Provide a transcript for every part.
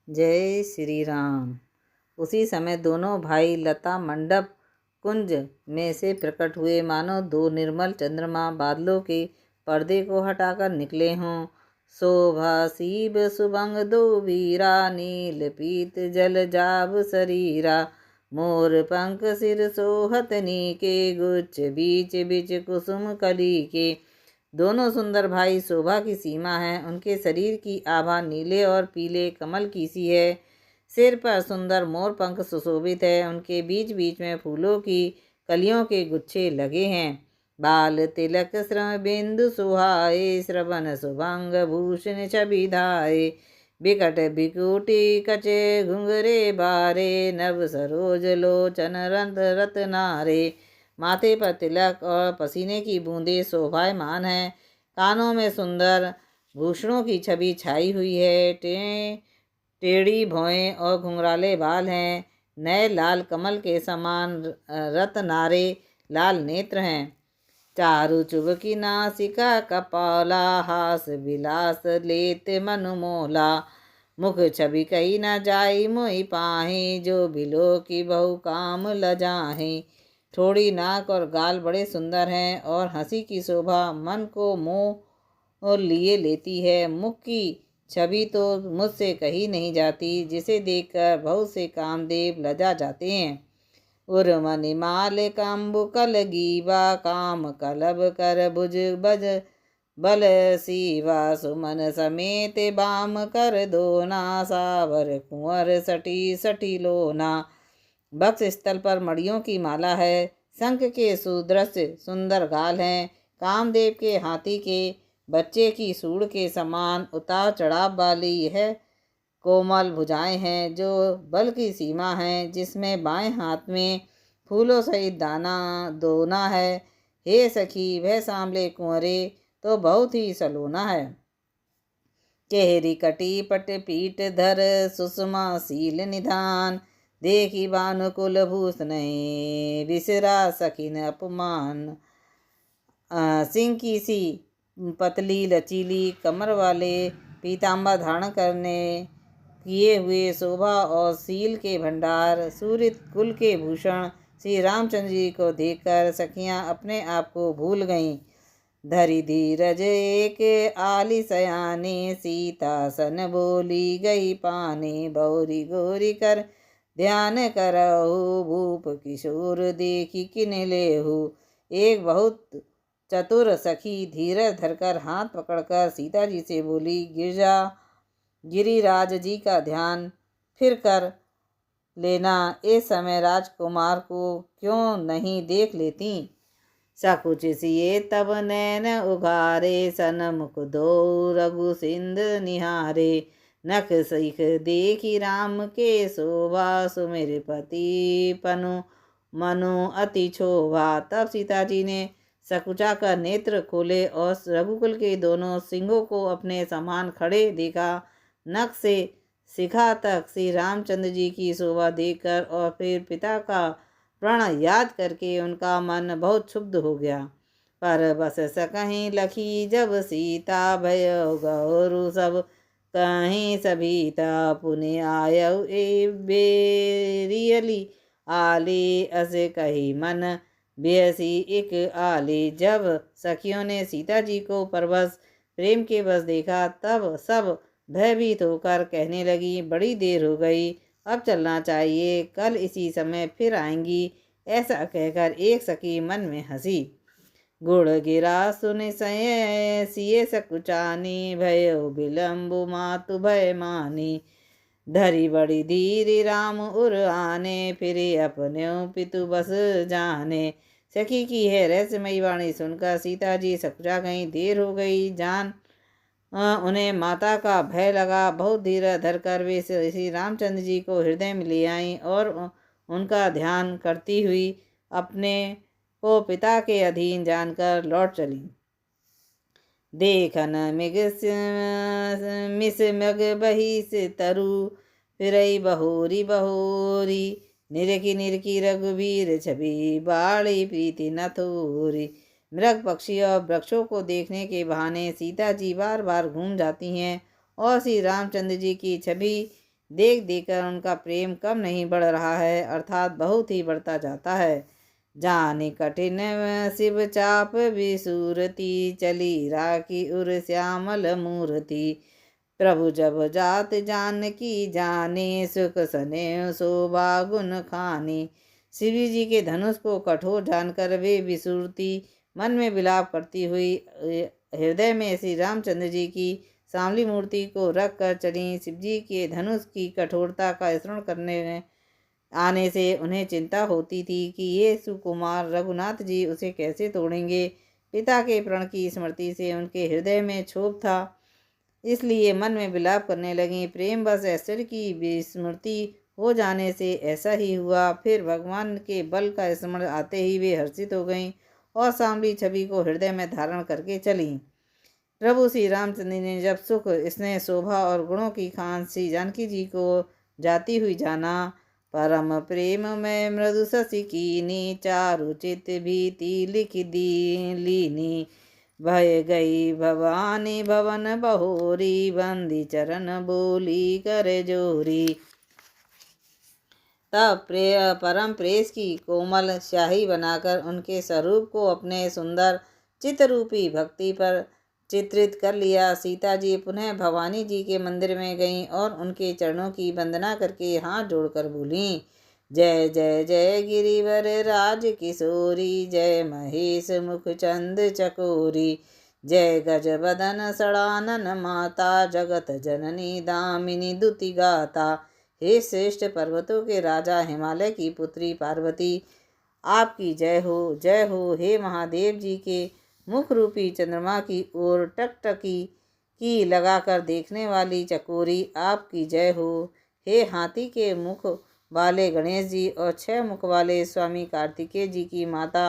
जय श्री राम। उसी समय दोनों भाई लता मंडप कुंज में से प्रकट हुए, मानो दो निर्मल चंद्रमा बादलों के पर्दे को हटाकर निकले हों। शोभा सीब सुबंग दो वीरा, नील पीत जल जाब शरीरा। मोर पंख सिर सोहतनी के, गुच्छ बीच बीच कुसुम कली के। दोनों सुंदर भाई शोभा की सीमा है। उनके शरीर की आभा नीले और पीले कमल की सी है। सिर पर सुंदर मोर पंख सुशोभित है। उनके बीच बीच में फूलों की कलियों के गुच्छे लगे हैं। बाल तिलक श्रम बिंदु सुहाए, श्रवण सुभंग भूषण छवि धाये। बिकट बिकुटी कचे घुंघरे बारे, नभ सरोज लोचन रंत रत्नारे। माथे पर तिलक और पसीने की बूंदें शोभायमान हैं। कानों में सुंदर भूषणों की छवि छाई हुई है। टेढ़ी भौएं और घुंघराले बाल हैं। नए लाल कमल के समान रत्नारे लाल नेत्र हैं। चारु चुबकी नासिका कपाला, हास विलास लेत मनु मोला। मुख छवि कही न जाई मोहि पाहि, जो बिलो की बहु काम लजाहि। ठोड़ी नाक और गाल बड़े सुंदर हैं और हंसी की शोभा मन को मोह लिए लेती है। मुख की छवि तो मुझसे कही नहीं जाती, जिसे देखकर बहुत से कामदेव लजा जाते हैं। उर्मनिमाल कंबुकल गीवा, काम कलब कर भुज बज बल सीवा। सुमन समेत बाम कर दोना, सावर कुंवर सटी सटी लोना। वक्ष स्थल पर मणियों की माला है। शंख के सुदृश्य सुंदर गाल हैं। कामदेव के हाथी के बच्चे की सूंड के समान उतार चढ़ाव वाली यह कोमल भुजाएं हैं, जो बल की सीमा है, जिसमें बाएं हाथ में फूलों सहित दाना दोना है। हे सखी, वह सांवले कुंवरे तो बहुत ही सलोना है। चेहरी कटी पट पीठ धर, सुषमा शील निधान। देखी भानुकुल भूषण, विसरा सखिन अपमान। सिंह की सी पतली लचीली कमर वाले पीताम्बर धारण करने किए हुए शोभा और शील के भंडार, सूर्य कुल के भूषण श्री रामचंद्र जी को देखकर सखियां अपने आप को भूल गईं। धरि धीरज एक आली सयाने, सीता सन बोली गई पाने। बौरी गोरी कर ध्यान करहु, भूप किशोर देखी किन लेहु। एक बहुत चतुर सखी धीरज धरकर हाथ पकड़कर सीता जी से बोली, गिरिराज जी का ध्यान फिर कर लेना। इस समय राजकुमार को क्यों नहीं देख लेती। सकुच सिए तब नैन उघारे, सनमुख दो रघु सिंध निहारे। नख सिख देखी राम के शोभा, सुमिर पति पनु मनु अति क्षोभा। तब सीता जी ने सकुचा कर नेत्र खोले और रघुकुल के दोनों सिंहों को अपने समान खड़े देखा। नख से शिखा तक श्री रामचंद्र जी की शोभा देखकर और फिर पिता का प्रण याद करके उनका मन बहुत क्षुब्ध हो गया। पर बस सकहीं लखी जब सीता, भयो गौरु सब कहीं सभीता। पुण्य आयउ ए बेरियली, आली अस कही मन बेहसी एक आली। जब सखियों ने सीता जी को परवश प्रेम के बस देखा, तब सब भयभीत होकर कहने लगी, बड़ी देर हो गई, अब चलना चाहिए, कल इसी समय फिर आएंगी। ऐसा कहकर एक सखी मन में हंसी। गुड़ गिरा सुन सय सिए सकुचानी, भयो विलम्बु मातु भय मानी। धरी बड़ी धीर राम उर आने, फिरे अपने पितु बस जाने। सखी की है रहस्यमयी वाणी सुनकर सीता जी सकुचा गई। देर हो गई जान उन्हें माता का भय लगा। बहुत धीरज धरकर वे श्री रामचंद्र जी को हृदय में ले आईं और उनका ध्यान करती हुई अपने को पिता के अधीन जानकर लौट चली। देखन मिग मिस मग बहिस तरु, फिरई बहोरी बहोरी। निरखी निरखी रघुवीर छवि, बाड़ी प्रीति न थोरी। मृग पक्षी और वृक्षों को देखने के बहाने सीता जी बार बार घूम जाती हैं और श्री रामचंद्र जी की छवि देख देखकर उनका प्रेम कम नहीं बढ़ रहा है, अर्थात बहुत ही बढ़ता जाता है। जाने कठिन शिव चाप विसूरती, चली राखी उर श्यामल मूर्ति। प्रभु जब जात जानकी जाने, सुख सने शोभा गुण खानी। शिव जी के धनुष को कठोर जानकर वे विसूरती मन में विलाप करती हुई हृदय में श्री रामचंद्र जी की सांवली मूर्ति को रख कर चली। शिव जी के धनुष की कठोरता का स्मरण करने आने से उन्हें चिंता होती थी कि ये सुकुमार रघुनाथ जी उसे कैसे तोड़ेंगे। पिता के प्रण की स्मृति से उनके हृदय में क्षोभ था, इसलिए मन में विलाप करने लगी। प्रेम बस ऐश्वर्य की विस्मृति हो जाने से ऐसा ही हुआ। फिर भगवान के बल का स्मरण आते ही वे हर्षित हो गईं और सांवली छवि को हृदय में धारण करके चली। प्रभु श्री रामचंद्र ने जब सुख, स्नेह, शोभा और गुणों की खान श्री जानकी जी को जाती हुई जाना, परम प्रेम में मृदु शशि कीनी, चारु चित भीति लिख दी लीनी। भय गई भवानी भवन बहोरी, बंदी चरण बोली कर जोरी। तब परम प्रेस की कोमल स्याही बनाकर उनके स्वरूप को अपने सुंदर चित्तरूपी भक्ति पर चित्रित कर लिया। सीता जी पुनः भवानी जी के मंदिर में गईं और उनके चरणों की वंदना करके हाथ जोड़कर बोलीं, जय जय जय गिरिवर राज किशोरी, जय महेश मुख चंद चकोरी, जय गज बदन सड़ानन माता, जगत जननी दामिनी दुति गाता। हे श्रेष्ठ पर्वतों के राजा, हिमालय की पुत्री पार्वती, आपकी जय हो, जय हो। हे महादेव जी के मुख रूपी चंद्रमा की ओर टकटकी की लगाकर देखने वाली चकोरी, आपकी जय हो। हे हाथी के मुख वाले गणेश जी और 6 मुख वाले स्वामी कार्तिकेय जी की माता,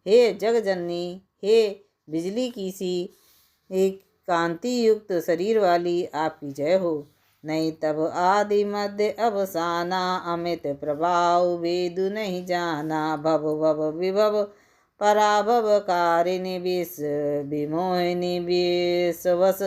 हे जगजननी, हे बिजली की सी एक कांति युक्त शरीर वाली, आपकी जय हो। नहीं तब आदि मध्य अवसाना, अमित प्रभाव वेदु नहीं जाना। भव भव विभव पराभव कारिणी, विष विमोहिनी विषवश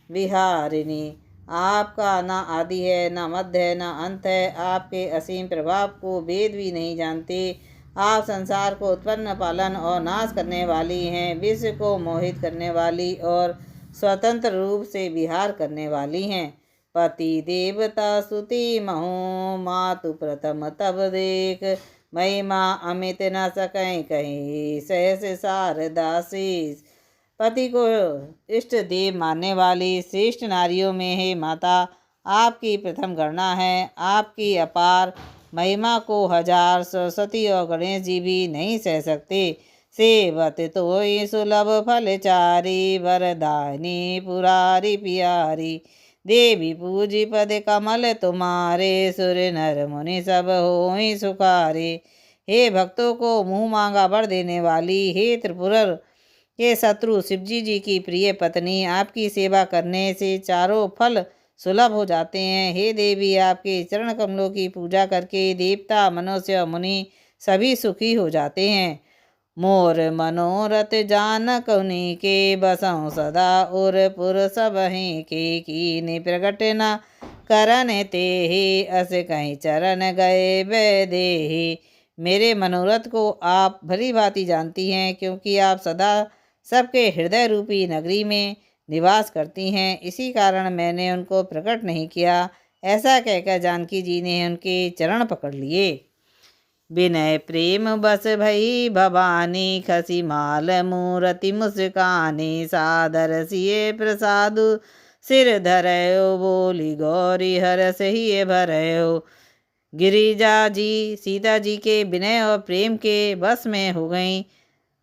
विहारिणी। आपका ना आदि है, ना मध्य है, ना अंत है। आपके असीम प्रभाव को वेद भी नहीं जानते। आप संसार को उत्पन्न, पालन और नाश करने वाली हैं, विश्व को मोहित करने वाली और स्वतंत्र रूप से विहार करने वाली हैं। पति देवता स्तुति महु, मातु प्रथम तब देख, महिमा अमित न सकें कहीं, सहस शारदा शेष। पति को इष्ट देव मानने वाली श्रेष्ठ नारियों में हे माता, आपकी प्रथम गणना है। आपकी अपार महिमा को 1000 सरस्वती और गणेश जी भी नहीं सह सकते। सेवत तोई सुलभ फलचारी, वरदानी पुरारी प्यारी। देवी पूजी पद कमल तुम्हारे, सुर नर मुनि सब होई सुखारे। हे भक्तों को मुँह मांगा वर देने वाली, हे त्रिपुर के शत्रु शिवजी जी की प्रिय पत्नी, आपकी सेवा करने से चारों फल सुलभ हो जाते हैं। हे देवी, आपके चरण कमलों की पूजा करके देवता, मनुष्य, मुनि सभी सुखी हो जाते हैं। मोर मनोरथ जानक उन्हीं के, बसों सदा उर पुर सबहीं के। कीनी प्रगट न करन ते ही, अस कहीं चरण गए वैदेही। मेरे मनोरथ को आप भली भांति जानती हैं, क्योंकि आप सदा सबके हृदय रूपी नगरी में निवास करती हैं। इसी कारण मैंने उनको प्रकट नहीं किया। ऐसा कहकर जानकी जी ने उनके चरण पकड़ लिए। विनय प्रेम बस भई भवानी, खसी माल मूर्ति मुस्कानी। सादर सिए प्रसादु सिर धरयो, बोली गौरी हरस ही भरयो। गिरिजा जी सीता जी के विनय और प्रेम के बस में हो गईं।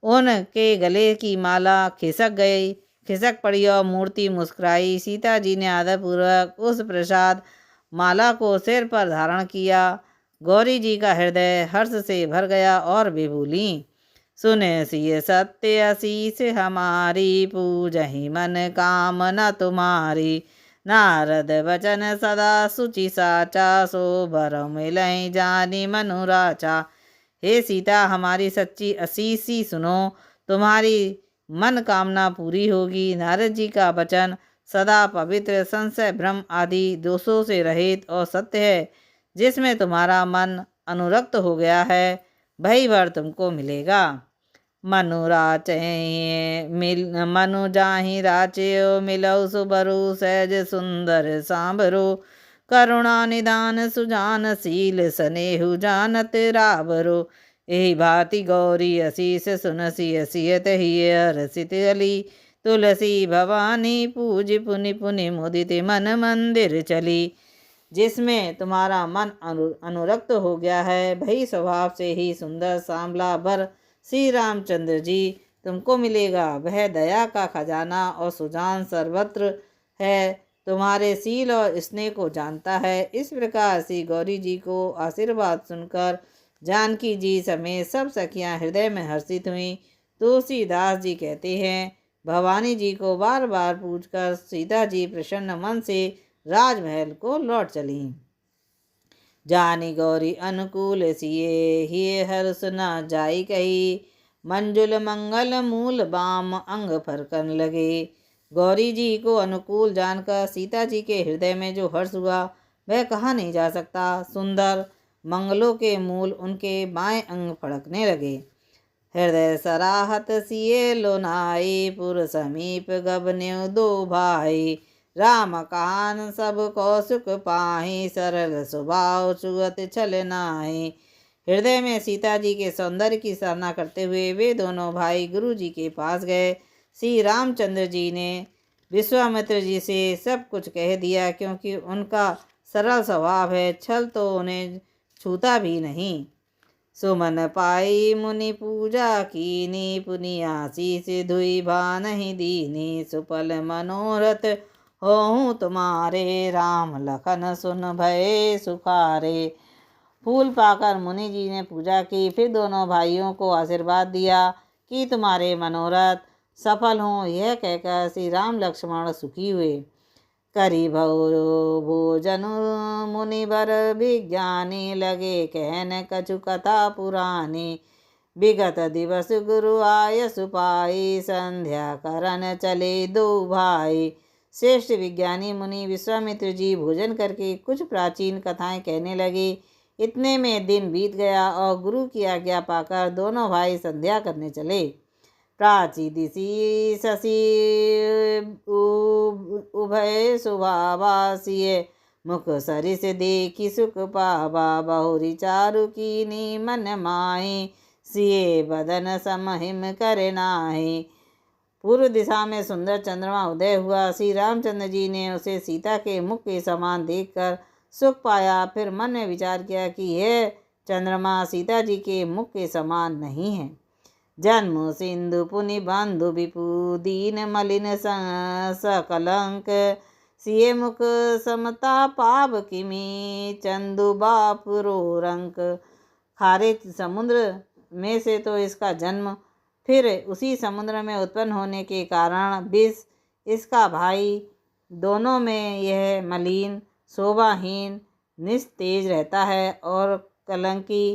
उनके गले की माला खिसक पड़ी और मूर्ति मुस्कुराई। सीता जी ने आदरपूर्वक उस प्रसाद माला को सिर पर धारण किया। गौरी जी का हृदय हर्ष से भर गया और वे बोलीं, सुने सिय सत्य आशीष हमारी, पूजहि मन कामना तुम्हारी। नारद वचन सदा सुचि साचा, सो भर मिलहि जानी मनुराचा। हे सीता, हमारी सच्ची आशीष सुनो, तुम्हारी मन कामना पूरी होगी। नारद जी का वचन सदा पवित्र, संशय भ्रम आदि दोषों से रहित और सत्य है, जिसमें तुम्हारा मन अनुरक्त हो गया है, वही वर तुमको मिलेगा। मनु जाहि राचयो मिलऊ सुबरु सहज सुंदर सांबरो करुणा निदान सुजान शील स्नेहु जानत रावरो एहि भांति गौरी असीस सुनसी असियत ही हरसित अली तुलसी भवानी पूज पुनि पुनि मुदित मन मंदिर चली। जिसमें तुम्हारा मन अनुरक्त हो गया है, वही स्वभाव से ही सुंदर सांवला वर श्री रामचंद्र जी तुमको मिलेगा। वह दया का खजाना और सुजान सर्वत्र है, तुम्हारे शील और स्नेह को जानता है। इस प्रकार श्री गौरी जी को आशीर्वाद सुनकर जानकी जी समेत सब सखियां हृदय में हर्षित हुईं। तुलसीदास जी कहते हैं, भवानी जी को बार बार पूछकर सीता जी प्रसन्न मन से राजमहल को लौट चली। जानी गौरी अनुकूल सिए हिय हर्ष न जाई कही मंजुल मंगल मूल बाम अंग फरकन लगे। गौरी जी को अनुकूल जानकर सीता जी के हृदय में जो हर्ष हुआ वह कहा नहीं जा सकता। सुंदर मंगलों के मूल उनके बाएं अंग फड़कने लगे। हृदय सराहत सिए लोनाई पुर समीप गबन्यु दो भाई राम कान सब कौसुक पाही सरल स्वभाव चुगत छल नाहि। हृदय में सीता जी के सौंदर्य की सराहना करते हुए वे दोनों भाई गुरु जी के पास गए। श्री रामचंद्र जी ने विश्वामित्र जी से सब कुछ कह दिया, क्योंकि उनका सरल स्वभाव है, छल तो उन्हें छूता भी नहीं। सुमन पाई मुनि पूजा कीनी पुनि आशीष धुई भानहि दीनी सुफल मनोरथ होहूँ तुम्हारे राम लखन सुन भये सुखारे। फूल पाकर मुनि जी ने पूजा की, फिर दोनों भाइयों को आशीर्वाद दिया कि तुम्हारे मनोरथ सफल हों। यह कहकर श्री राम लक्ष्मण सुखी हुए। करी भोजन मुनिवर विज्ञानी लगे कहन कछु कथा पुरानी विगत दिवस गुरु आय सुपाई संध्या करन चले दो भाई। श्रेष्ठ विज्ञानी मुनि विश्वामित्र जी भोजन करके कुछ प्राचीन कथाएं कहने लगे। इतने में दिन बीत गया और गुरु की आज्ञा पाकर दोनों भाई संध्या करने चले। प्राची दिशि शशि उभय सुभावासिये मुख सरिस देखी सुख पावा बहुरी चारु कीनी मन माही सिए बदन समहिम करे नाहि। पूर्व दिशा में सुंदर चंद्रमा उदय हुआ। श्री रामचंद्र जी ने उसे सीता के मुख के समान देखकर सुख पाया। फिर मन में विचार किया कि यह चंद्रमा सीता जी के मुख के समान नहीं है। जन्म सिंधु पुनि बंधु विपु दीन मलिन सकलंक सिए मुख समता पाव किमी चंदु बापुरो रंक। खारे समुद्र में से तो इसका जन्म, फिर उसी समुद्र में उत्पन्न होने के कारण विष इसका भाई, दोनों में यह मलिन शोभाहीन निस्तेज रहता है और कलंकी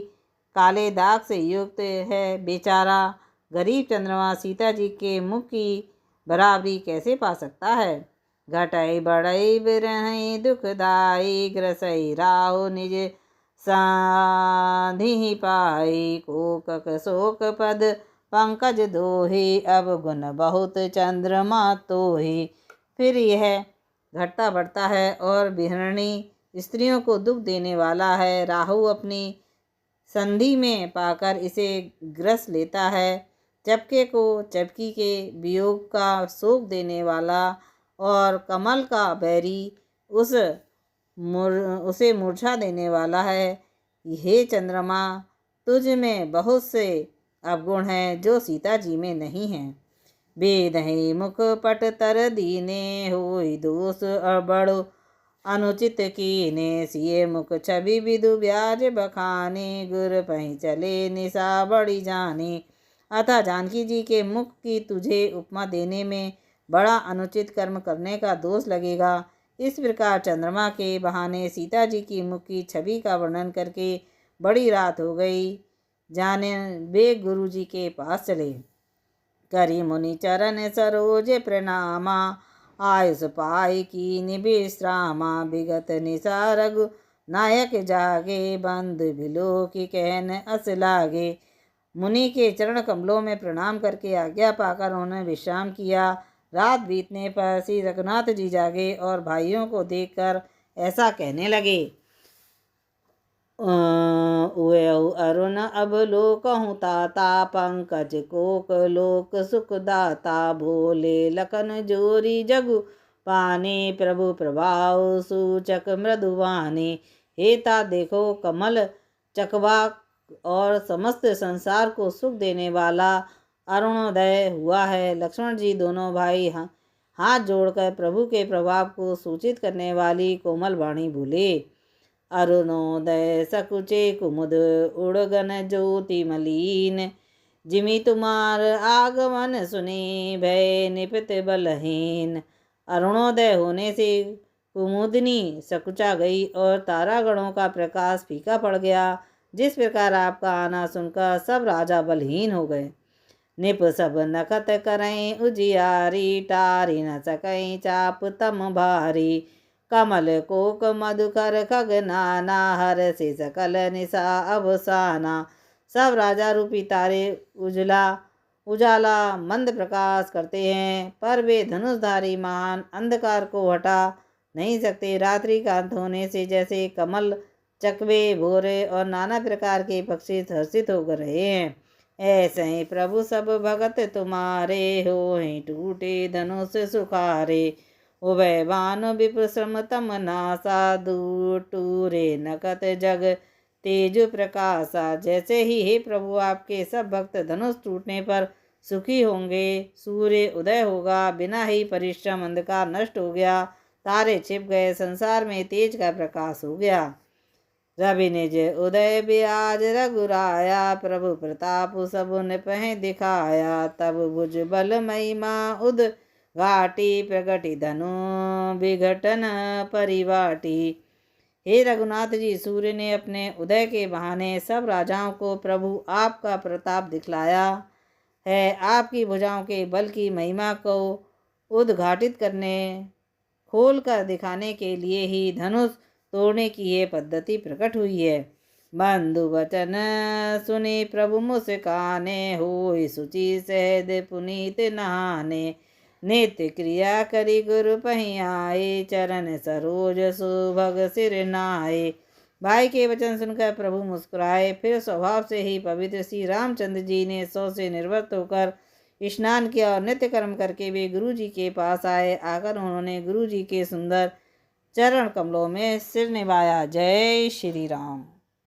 काले दाग से युक्त है। बेचारा गरीब चंद्रमा सीता जी के मुख की बराबरी कैसे पा सकता है। घटई बढ़ई बिरहई दुखदाई ग्रसई राहु निज साधि पाई कोकक शोक पद पंकज दोही अब गुण बहुत चंद्रमा तोही। फिर यह घटता बढ़ता है और बिहरणी स्त्रियों को दुख देने वाला है। राहु अपनी संधि में पाकर इसे ग्रस लेता है। चपके को चपकी के वियोग का शोक देने वाला और कमल का बैरी उसे मूर्छा देने वाला है। हे चंद्रमा, तुझ में बहुत से अवगुण हैं जो सीता जी में नहीं हैं। बेदहि मुख पट तर दीने होई दोष बड़ो अनुचित कीने सिए मुख छवि विदु ब्याज बखाने गुर पही चले निशा बड़ी जानी। अतः जानकी जी के मुख की तुझे उपमा देने में बड़ा अनुचित कर्म करने का दोष लगेगा। इस प्रकार चंद्रमा के बहाने सीता जी की मुख की छवि का वर्णन करके बड़ी रात हो गई। जाने वे गुरु जी के पास चले। करी मुनि चरण सरोज प्रणामा आयुष पाई की निविश्रामा विगत निशा रघु नायक जागे बंधु बिलो की कहन अस लागे। मुनि के चरण कमलों में प्रणाम करके आज्ञा पाकर उन्होंने विश्राम किया। रात बीतने पर श्री रघुनाथ जी जागे और भाइयों को देखकर ऐसा कहने लगे। अरुण अब लोकहूँ ताता पंकज कोक लोक सुखदाता भोले लखन जोरी जगु पाने प्रभु प्रभाव सूचक मृदुवाने। हेता देखो कमल चकवा और समस्त संसार को सुख देने वाला अरुणोदय हुआ है। लक्ष्मण जी दोनों भाई हाथ जोड़कर प्रभु के प्रभाव को सूचित करने वाली कोमल वाणी बोले। अरुणोदय सकुचे कुमुद उड़गन ज्योति मलीन जिमि तुम्हार आगमन सुनी भय निपित बलहीन। अरुणोदय होने से कुमुदनी सकुचा गई और तारागणों का प्रकाश फीका पड़ गया। जिस प्रकार आपका आना सुनकर सब राजा बलहीन हो गए। निप सब नखत करें उजियारी टारी न सकई चाप तम भारी। कमल कोक मधुकर खग नाना हर से सकल निशा अवसाना। सब राजा रूपी तारे उजाला मंद प्रकाश करते हैं, पर वे धनुषधारी महान अंधकार को हटा नहीं सकते। रात्रि का अंत होने से जैसे कमल चकवे भोरे और नाना प्रकार के पक्षी हर्षित होकर रहे हैं, ऐसे ही प्रभु सब भगत तुम्हारे हो टूटे धनुष सुखारे। उभय बान विप्रश्रम तम नासा दूर टूरे नकत जग तेज प्रकाशा। जैसे ही हे प्रभु आपके सब भक्त धनुष टूटने पर सुखी होंगे, सूर्य उदय होगा, बिना ही परिश्रम अंधकार नष्ट हो गया, तारे छिप गए, संसार में तेज का प्रकाश हो गया। रवि निज उदय ब्याज रघुराया प्रभु प्रताप सब निपह दिखाया। तब भुज बल महिमा उद घाटी प्रगति धनु विघटन परिवाटी। हे रघुनाथ जी, सूर्य ने अपने उदय के बहाने सब राजाओं को प्रभु आपका प्रताप दिखलाया है। आपकी भुजाओं के बल की महिमा को उद्घाटित करने खोल कर दिखाने के लिए ही धनुष तोड़ने की ये पद्धति प्रकट हुई है। बंधु वचन सुनी प्रभु मुस्काने होई सुचि सहद पुनीत नहाने। नित्य क्रिया करी गुरु पहियाए चरण सरोज सुभग सिर नाए। भाई के वचन सुनकर प्रभु मुस्कुराए। फिर स्वभाव से ही पवित्र श्री रामचंद्र जी ने 100 से निर्वृत्त होकर स्नान किया और नित्य कर्म करके वे गुरु जी के पास आए। आकर उन्होंने गुरु जी के सुंदर चरण कमलों में सिर निभाया। जय श्री राम।